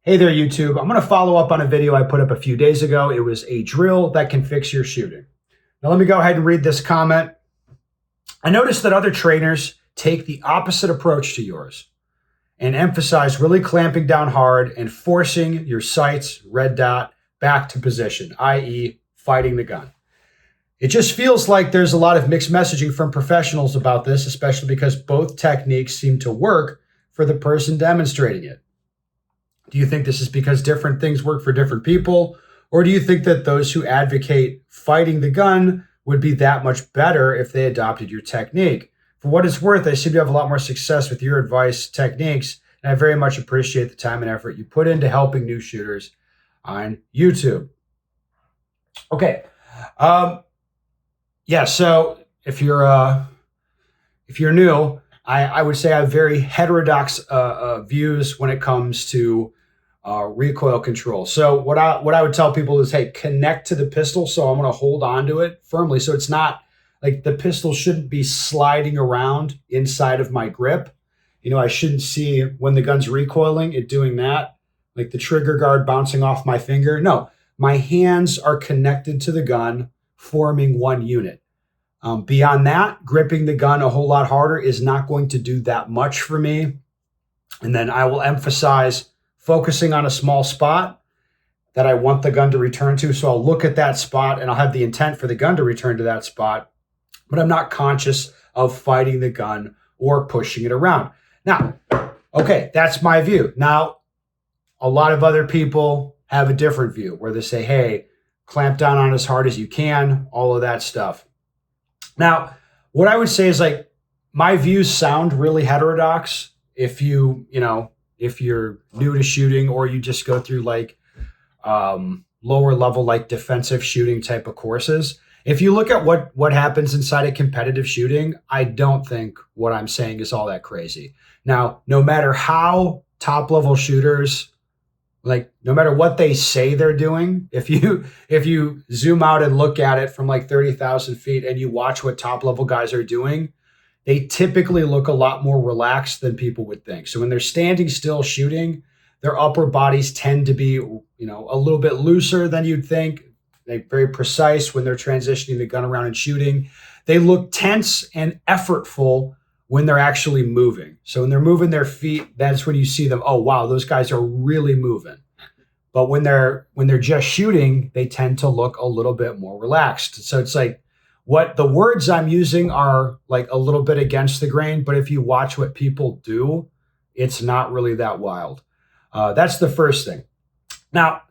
Hey there, YouTube. I'm going to follow up on a video I put up a few days ago. It was a drill that can fix your shooting. Now, let me go ahead and read this comment. I noticed that other trainers take the opposite approach to yours and emphasize really clamping down hard and forcing your sights, red dot, back to position, i.e., fighting the gun. It just feels like there's a lot of mixed messaging from professionals about this, especially because both techniques seem to work for the person demonstrating it. Do you think this is because different things work for different people? Or do you think that those who advocate fighting the gun would be that much better if they adopted your technique? For what it's worth, I seem to have a lot more success with your advice techniques, and I very much appreciate the time and effort you put into helping new shooters on YouTube. Okay. So if you're new, I would say I have very heterodox views when it comes to recoil control. So what I would tell people is, hey, connect to the pistol. So I'm going to hold on to it firmly. So it's not like the pistol shouldn't be sliding around inside of my grip. I shouldn't see when the gun's recoiling, it doing that, like the trigger guard bouncing off my finger. No, my hands are connected to the gun, forming one unit. Beyond that, gripping the gun a whole lot harder is not going to do that much for me. And then I will emphasize focusing on a small spot that I want the gun to return to. So I'll look at that spot and I'll have the intent for the gun to return to that spot, but I'm not conscious of fighting the gun or pushing it around. Now, okay, that's my view. Now, a lot of other people have a different view where they say, hey, clamp down on as hard as you can, all of that stuff. Now, what I would say is, like, my views sound really heterodox if you're new to shooting or you just go through like lower level, like defensive shooting type of courses. If you look at what happens inside of competitive shooting, I don't think what I'm saying is all that crazy. Now, no matter how top level shooters, like no matter what they say they're doing, if you zoom out and look at it from like 30,000 feet and you watch what top level guys are doing, they typically look a lot more relaxed than people would think. So when they're standing still shooting, their upper bodies tend to be, a little bit looser than you'd think. They're very precise when they're transitioning the gun around and shooting. They look tense and effortful when they're actually moving. So when they're moving their feet, that's when you see them, oh, wow, those guys are really moving. But when they're just shooting, they tend to look a little bit more relaxed. So it's like, what the words I'm using are like a little bit against the grain, but if you watch what people do, it's not really that wild. That's the first thing. Now,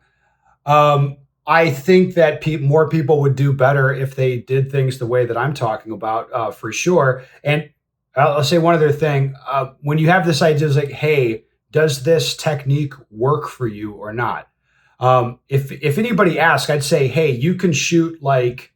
I think that more people would do better if they did things the way that I'm talking about, for sure. And I'll say one other thing. When you have this idea, it's like, hey, does this technique work for you or not? If anybody asks, I'd say, hey, you can shoot like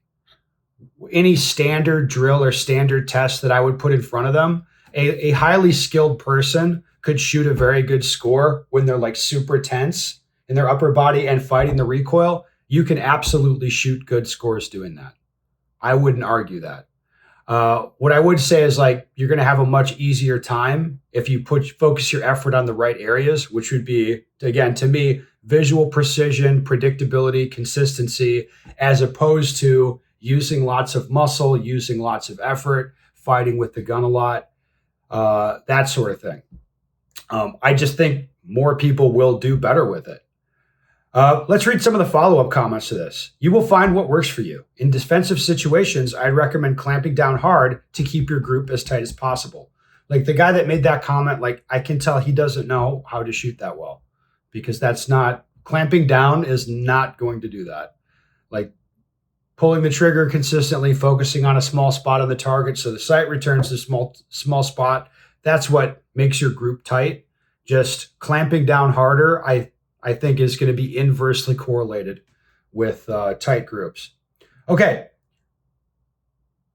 any standard drill or standard test that I would put in front of them. A highly skilled person could shoot a very good score when they're like super tense in their upper body and fighting the recoil. You can absolutely shoot good scores doing that. I wouldn't argue that. What I would say is, like, you're going to have a much easier time if you focus your effort on the right areas, which would be, again, to me, visual precision, predictability, consistency, as opposed to using lots of muscle, using lots of effort, fighting with the gun a lot, that sort of thing. I just think more people will do better with it. Let's read some of the follow-up comments to this. You will find what works for you. In defensive situations, I'd recommend clamping down hard to keep your group as tight as possible. Like the guy that made that comment, like, I can tell he doesn't know how to shoot that well, because clamping down is not going to do that. Like, pulling the trigger consistently, focusing on a small spot on the target so the sight returns to small spot. That's what makes your group tight. Just clamping down harder, I think, is going to be inversely correlated with tight groups. Okay.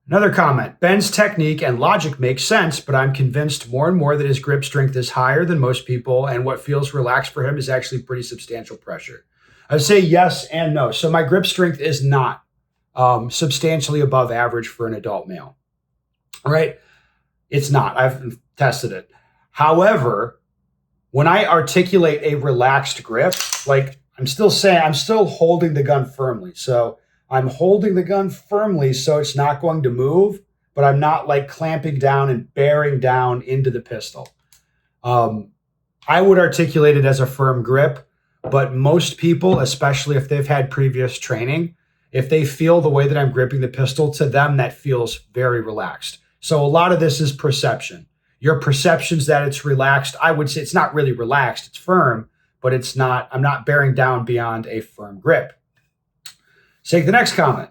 Another comment. Ben's technique and logic makes sense, but I'm convinced more and more that his grip strength is higher than most people, and what feels relaxed for him is actually pretty substantial pressure. I would say yes and no. So my grip strength is not substantially above average for an adult male. All right. It's not. I've tested it. However, when I articulate a relaxed grip, like I'm still holding the gun firmly. So I'm holding the gun firmly so it's not going to move, but I'm not like clamping down and bearing down into the pistol. I would articulate it as a firm grip, but most people, especially if they've had previous training, if they feel the way that I'm gripping the pistol, to them, that feels very relaxed. So a lot of this is perception. Your perception's that it's relaxed. I would say it's not really relaxed. It's firm, but I'm not bearing down beyond a firm grip. Let's take the next comment.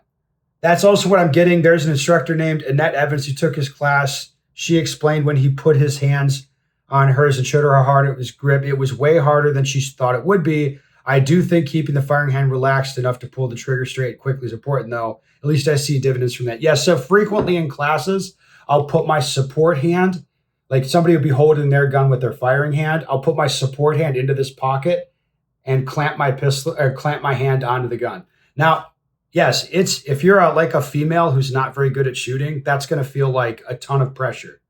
That's also what I'm getting. There's an instructor named Annette Evans who took his class. She explained when he put his hands on hers and showed her how hard it was grip. It was way harder than she thought it would be. I do think keeping the firing hand relaxed enough to pull the trigger straight quickly is important, though. At least I see dividends from that. Yes, so frequently in classes, I'll put my support hand, like somebody will be holding their gun with their firing hand. I'll put my support hand into this pocket and clamp my pistol or clamp my hand onto the gun. Now, yes, if you're like a female who's not very good at shooting, that's going to feel like a ton of pressure.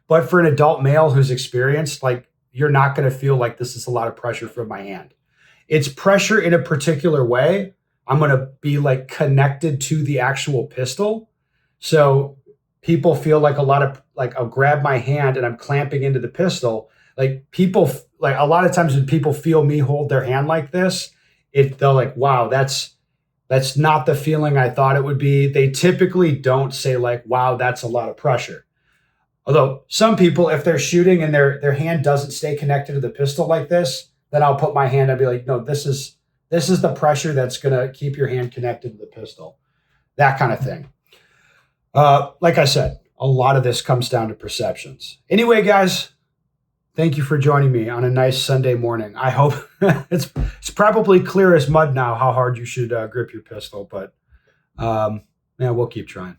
But for an adult male who's experienced, like you're not going to feel like this is a lot of pressure from my hand. It's pressure in a particular way. I'm going to be like connected to the actual pistol. So people feel like I'll grab my hand and I'm clamping into the pistol. Like a lot of times when people feel me hold their hand like this, they're like, wow, that's not the feeling I thought it would be. They typically don't say like, wow, that's a lot of pressure. Although some people, if they're shooting and their hand doesn't stay connected to the pistol like this, then I'll put my hand, I'll be like, no, this is the pressure that's going to keep your hand connected to the pistol. That kind of thing. Like I said, a lot of this comes down to perceptions. Anyway, guys, thank you for joining me on a nice Sunday morning. I hope it's probably clear as mud now how hard you should grip your pistol, but we'll keep trying.